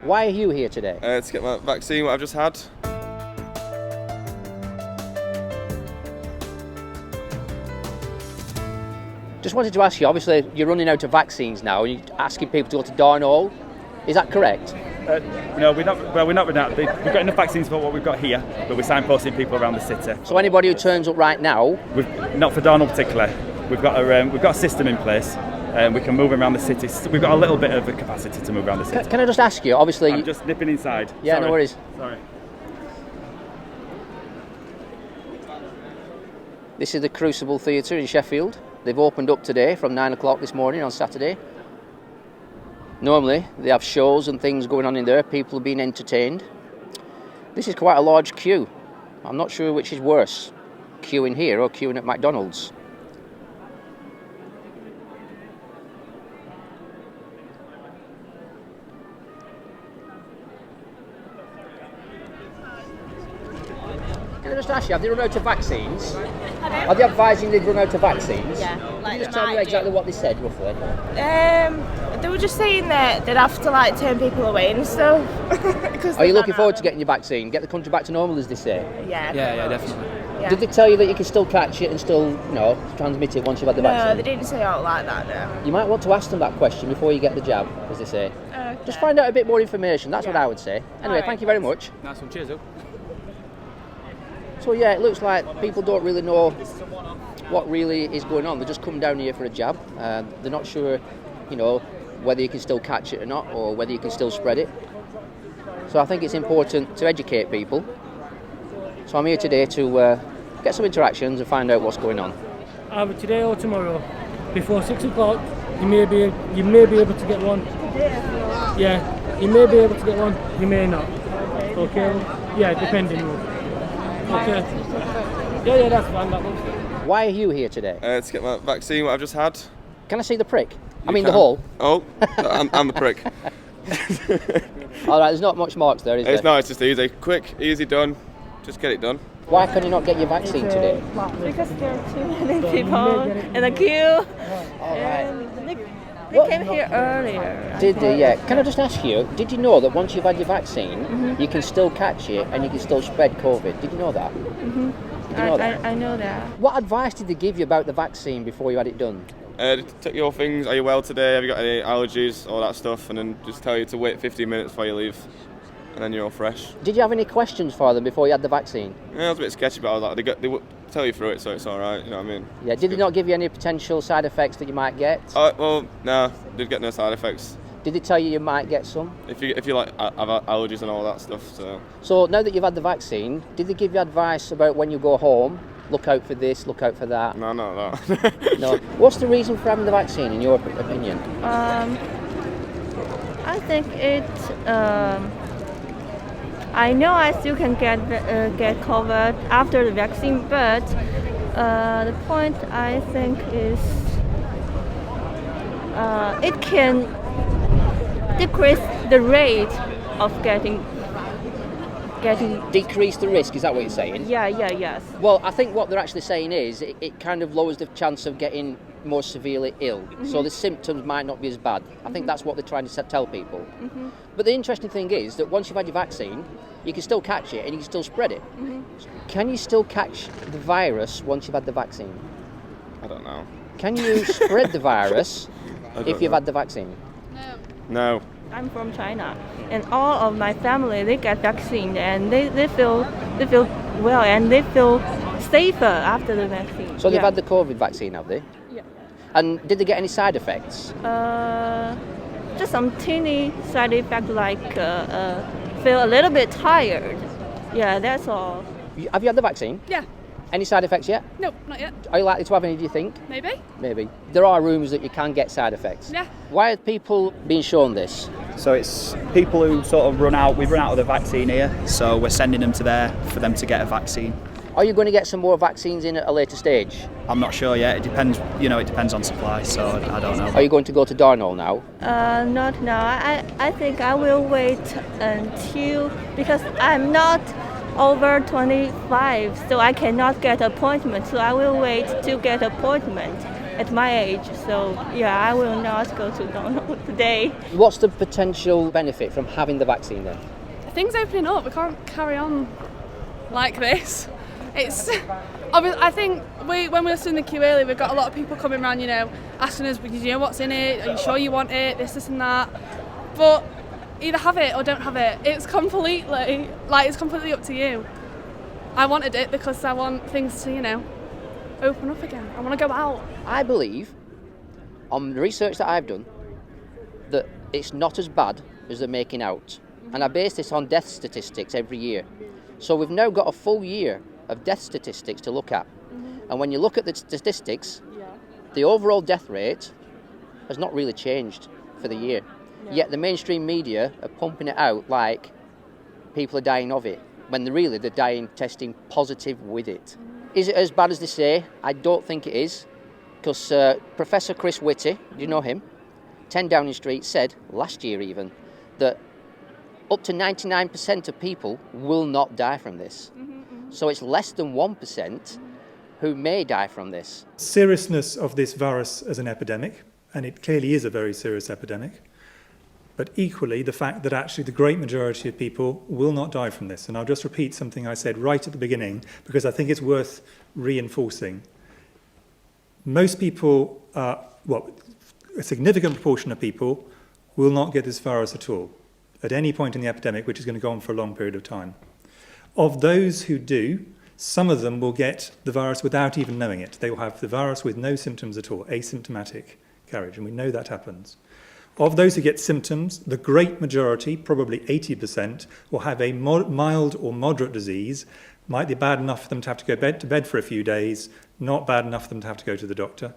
Why are you here today? To get my vaccine, what I've just had. Just wanted to ask you, obviously you're running out of vaccines now and you're asking people to go to Darnall. Is that correct? No, we're not. Well, we're not running out. We've got enough vaccines for what we've got here, but we're signposting people around the city. So anybody who turns up right now? Not for Darnall particularly. We've got a system in place. We can move around the city. We've got a little bit of a capacity to move around the city. Can I just ask you, obviously... I'm just nipping inside. Yeah, Sorry. no worries. Sorry. This is the Crucible Theatre in Sheffield. They've opened up today from 9 o'clock this morning on Saturday. Normally, they have shows and things going on in there, people being entertained. This is quite a large queue. I'm not sure which is worse, queuing here or queuing at McDonald's. Can I just ask you, have they run out of vaccines? Are they advising they've run out of vaccines? Yeah. Can you just tell me exactly what they said, roughly? They were just saying that they'd have to turn people away and stuff. Are you looking forward to getting your vaccine? Get the country back to normal, as they say? Yeah. Yeah, definitely. Yeah. Did they tell you that you can still catch it and still, transmit it once you've had the vaccine? No, they didn't say it like that, no. You might want to ask them that question before you get the jab, as they say. Okay. Just find out a bit more information, that's what I would say. Anyway, Alright, thank you very much. Nice one, cheers, though. So yeah, it looks like people don't really know what really is going on. They're just come down here for a jab. They're not sure, whether you can still catch it or not, or whether you can still spread it. So I think it's important to educate people. So I'm here today to get some interactions and find out what's going on. Either today or tomorrow, before 6 o'clock, you may be able to get one. Yeah, you may be able to get one, you may not. Okay? Yeah, depending. Okay. Yeah, that's fine. That looks good. Why are you here today? To get my vaccine, what I've just had. Can I see the prick? You the hole. Oh, and the prick. All right, there's not much marks there, is there? No, it's just easy. Quick, easy, done. Just get it done. Why can you not get your vaccine today? Because there are too many people in the queue. They came here earlier. Did they? Yeah. Can I just ask you, did you know that once you've had your vaccine, you can still catch it and you can still spread COVID? Did you know that? I know that. What advice did they give you about the vaccine before you had it done? Take your things. Are you well today? Have you got any allergies? All that stuff, and then just tell you to wait 15 minutes before you leave, and then you're all fresh. Did you have any questions for them before you had the vaccine? Yeah, I was a bit sketchy, but I was like, they tell you through it, so it's all right. You know what I mean? Yeah. Did they not give you any potential side effects that you might get? Well, no, did get no side effects. Did they tell you might get some? If you have allergies and all that stuff, so. So now that you've had the vaccine, did they give you advice about when you go home? Look out for this, look out for that. No. No. What's the reason for having the vaccine, in your opinion? I think I know I still can get COVID after the vaccine, but the point I think is it can decrease the rate of getting. Decrease the risk, is that what you're saying? Yes. Well, I think what they're actually saying is it kind of lowers the chance of getting more severely ill. So the symptoms might not be as bad. I think that's what they're trying to tell people. But the interesting thing is that once you've had your vaccine, you can still catch it and you can still spread it. Can you still catch the virus once you've had the vaccine? I don't know. Can you spread the virus if you've had the vaccine? No. I'm from China, and all of my family, they get vaccine, and they feel well, and they feel safer after the vaccine. So they've had the COVID vaccine, have they? Yeah. And did they get any side effects? Just some teeny side effects, like feel a little bit tired. Yeah, that's all. Have you had the vaccine? Yeah. Any side effects yet? No, not yet. Are you likely to have any, do you think? Maybe. There are rumours that you can get side effects. Yeah. Why are people being shown this? So it's people who sort of we've run out of the vaccine here, so we're sending them to there for them to get a vaccine. Are you going to get some more vaccines in at a later stage? I'm not sure yet. It depends. It depends on supply. So I don't know. Are you going to go to Darnall now? Not now. I think I will wait until, because I'm not over 25, so I cannot get appointment. So I will wait to get appointment. at my age. So yeah, I will not go to Donald today. What's the potential benefit from having the vaccine then? Things opening up. We can't carry on like this. It's I think when we were stood in the queue earlier, we've got a lot of people coming around, asking us, do you know what's in it? Are you sure you want it? This and that. But either have it or don't have it. It's completely up to you. I wanted it because I want things to, open up again. I want to go out. I believe, on the research that I've done, that it's not as bad as they're making out. And I base this on death statistics every year. So we've now got a full year of death statistics to look at. And when you look at the statistics, the overall death rate has not really changed for the year. Yet the mainstream media are pumping it out like people are dying of it, when they're dying testing positive with it. Is it as bad as they say? I don't think it is, because Professor Chris Whitty, do you know him? 10 Downing Street said, last year even, that up to 99% of people will not die from this. So it's less than 1% who may die from this. Seriousness of this virus as an epidemic, and it clearly is a very serious epidemic, but equally the fact that actually the great majority of people will not die from this. And I'll just repeat something I said right at the beginning, because I think it's worth reinforcing. Most people, a significant proportion of people will not get this virus at all, at any point in the epidemic, which is going to go on for a long period of time. Of those who do, some of them will get the virus without even knowing it. They will have the virus with no symptoms at all, asymptomatic carriage, and we know that happens. Of those who get symptoms, the great majority, probably 80%, will have a mild or moderate disease. Might be bad enough for them to have to go to bed for a few days, not bad enough for them to have to go to the doctor.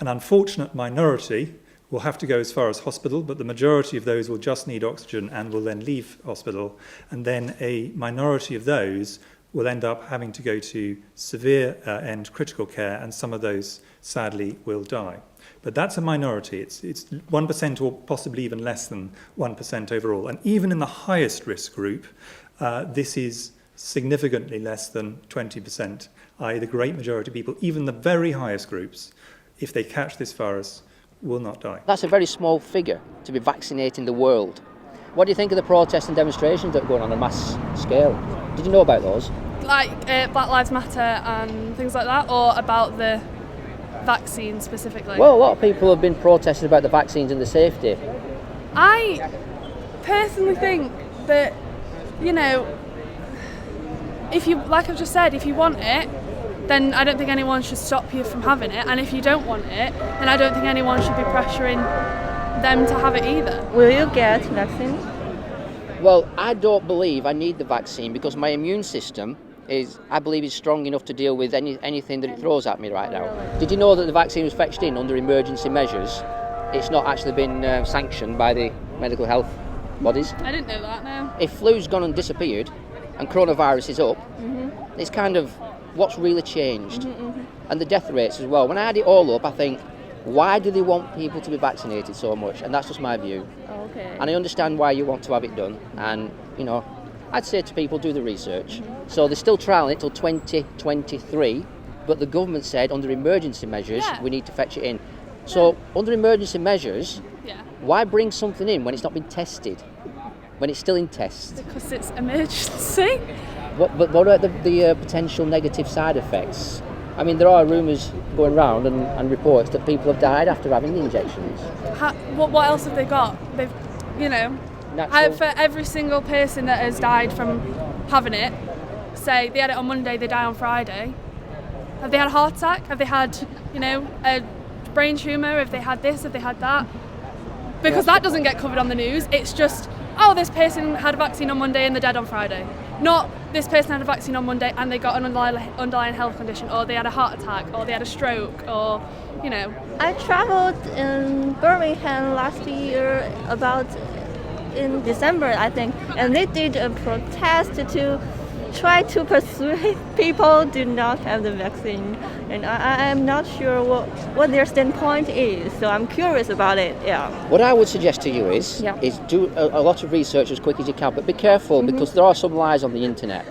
An unfortunate minority will have to go as far as hospital, but the majority of those will just need oxygen and will then leave hospital. And then a minority of those will end up having to go to severe and critical care, and some of those, sadly, will die. But that's a minority. It's 1% or possibly even less than 1% overall. And even in the highest risk group, this is significantly less than 20%, i.e. the great majority of people, even the very highest groups, if they catch this virus, will not die. That's a very small figure to be vaccinating the world. What do you think of the protests and demonstrations that are going on a mass scale? Did you know about those? Like Black Lives Matter and things like that, or about the vaccine specifically? Well, a lot of people have been protesting about the vaccines and the safety. I personally think that, if you, like I've just said, if you want it, then I don't think anyone should stop you from having it. And if you don't want it, then I don't think anyone should be pressuring them to have it either. Will you get vaccine? Well, I don't believe I need the vaccine because my immune system is strong enough to deal with anything that it throws at me right now. Did you know that the vaccine was fetched in under emergency measures? It's not actually been sanctioned by the medical health bodies. I didn't know that, no. If flu's gone and disappeared and coronavirus is up, it's kind of what's really changed. And the death rates as well. When I add it all up, I think, why do they want people to be vaccinated so much? And that's just my view. Okay. And I understand why you want to have it done. And, I'd say to people, do the research. So they're still trialling it till 2023, but the government said under emergency measures, we need to fetch it in. So under emergency measures, why bring something in when it's not been tested, when it's still in test? Because it's emergency. What are the potential negative side effects? I mean, there are rumours going around and reports that people have died after having the injections. What else have they got? They've, for every single person that has died from having it, say they had it on Monday, they die on Friday. Have they had a heart attack? Have they had, a brain tumour? Have they had this? Have they had that? Because that doesn't get covered on the news. It's just, this person had a vaccine on Monday and they're dead on Friday. Not this person had a vaccine on Monday and they got an underlying health condition, or they had a heart attack, or they had a stroke, or, I traveled in Birmingham last year in December, I think, and they did a protest to try to persuade people do not have the vaccine. And I'm not sure what their standpoint is, so I'm curious about it. Yeah. What I would suggest to you is do a lot of research as quick as you can, but be careful because there are some lies on the internet.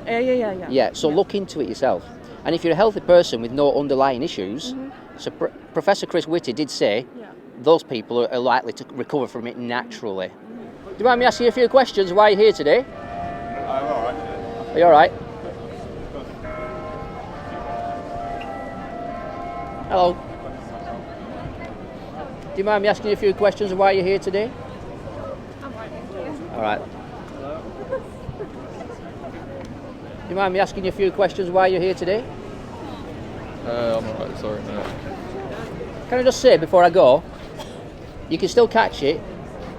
Yeah. So look into it yourself. And if you're a healthy person with no underlying issues, so Professor Chris Whitty did say those people are likely to recover from it naturally. Do you mind me asking you a few questions? Why are you here today? I'm alright. Are you alright? Hello. Do you mind me asking you a few questions of why you're here today? Alright. Do you mind me asking you a few questions why you're here today? I'm alright, sorry. No. Can I just say before I go, you can still catch it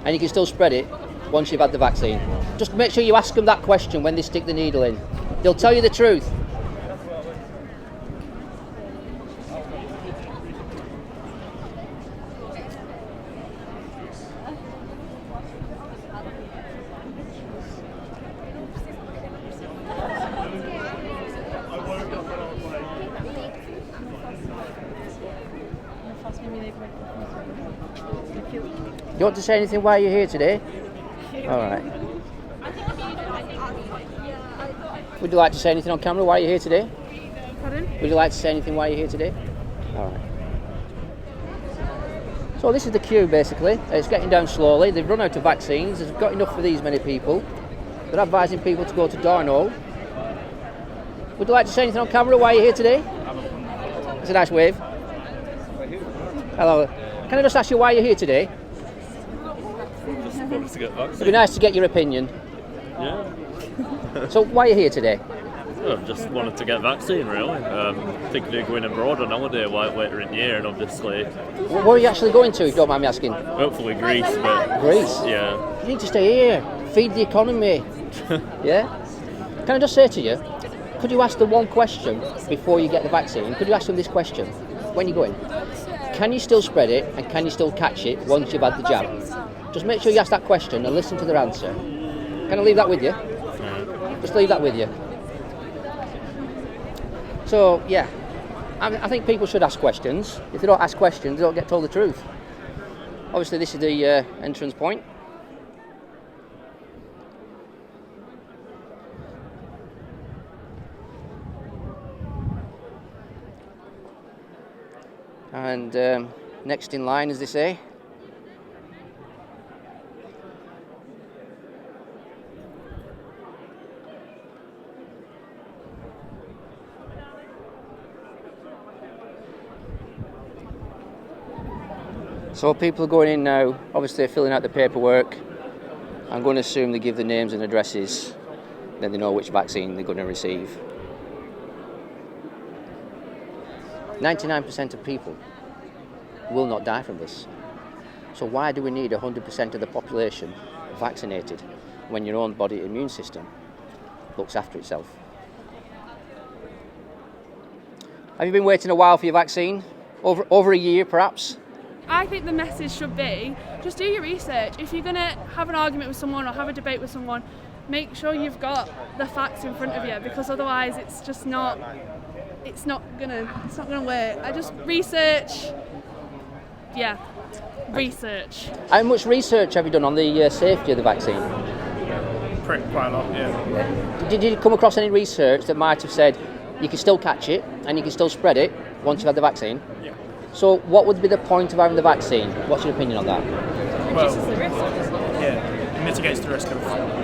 and you can still spread it once you've had the vaccine. Just make sure you ask them that question when they stick the needle in. They'll tell you the truth. You want to say anything why you're here today? Alright. Would you like to say anything on camera why you're here today? Pardon? Would you like to say anything why you're here today? Alright. So this is the queue basically. It's getting down slowly. They've run out of vaccines. They've got enough for these many people. They're advising people to go to Darno. Would you like to say anything on camera why you're here today? It's a nice wave. Hello. Can I just ask you why you're here today? Just to get vaccinated. It'd be nice to get your opinion. Yeah. So why are you here today? I just wanted to get vaccine, really. Thinking of going abroad on holiday later in the year, and obviously. Where are you actually going to, if you don't mind me asking? Hopefully Greece, but. Greece? Yeah. You need to stay here. Feed the economy. Yeah? Can I just say to you, could you ask them one question before you get the vaccine? Could you ask them this question when you go in? Can you still spread it and can you still catch it once you've had the jab? Just make sure you ask that question and listen to their answer. Can I leave that with you? Just leave that with you. So, yeah, I think people should ask questions. If they don't ask questions, they don't get told the truth. Obviously, this is the entrance point. And next in line, as they say. So people are going in now, obviously they're filling out the paperwork. I'm going to assume they give the names and addresses, then they know which vaccine they're going to receive. 99% of people will not die from this. So why do we need 100% of the population vaccinated when your own body immune system looks after itself? Have you been waiting a while for your vaccine? Over a year perhaps? I think the message should be, just do your research. If you're going to have an argument with someone or have a debate with someone, make sure you've got the facts in front of you, because otherwise it's just not gonna work. I just research. Yeah, research. How much research have you done on the safety of the vaccine? Quite a lot, yeah. Did you come across any research that might have said you can still catch it and you can still spread it once you've had the vaccine? Yeah. So what would be the point of having the vaccine? What's your opinion on that? Well, yeah, it mitigates the risk of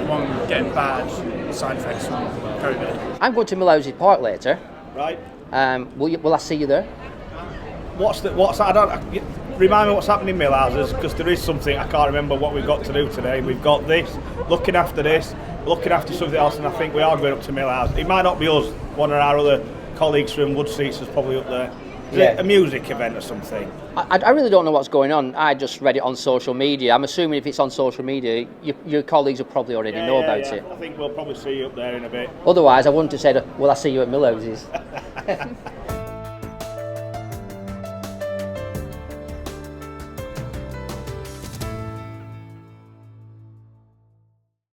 one getting bad side effects from COVID. I'm going to Millhouses Park later. Right. Will I see you there? What's that? Remind me what's happening in Millhouses, because there is something I can't remember what we've got to do today. We've got this, looking after something else, and I think we are going up to Millhouses. It might not be us. One of our other colleagues from Wood Seats is probably up there. Is it a music event or something? I really don't know what's going on. I just read it on social media. I'm assuming if it's on social media, your colleagues will probably already know about it. I think we'll probably see you up there in a bit. Otherwise, I wouldn't have said, well, I'll see you at Millhouses.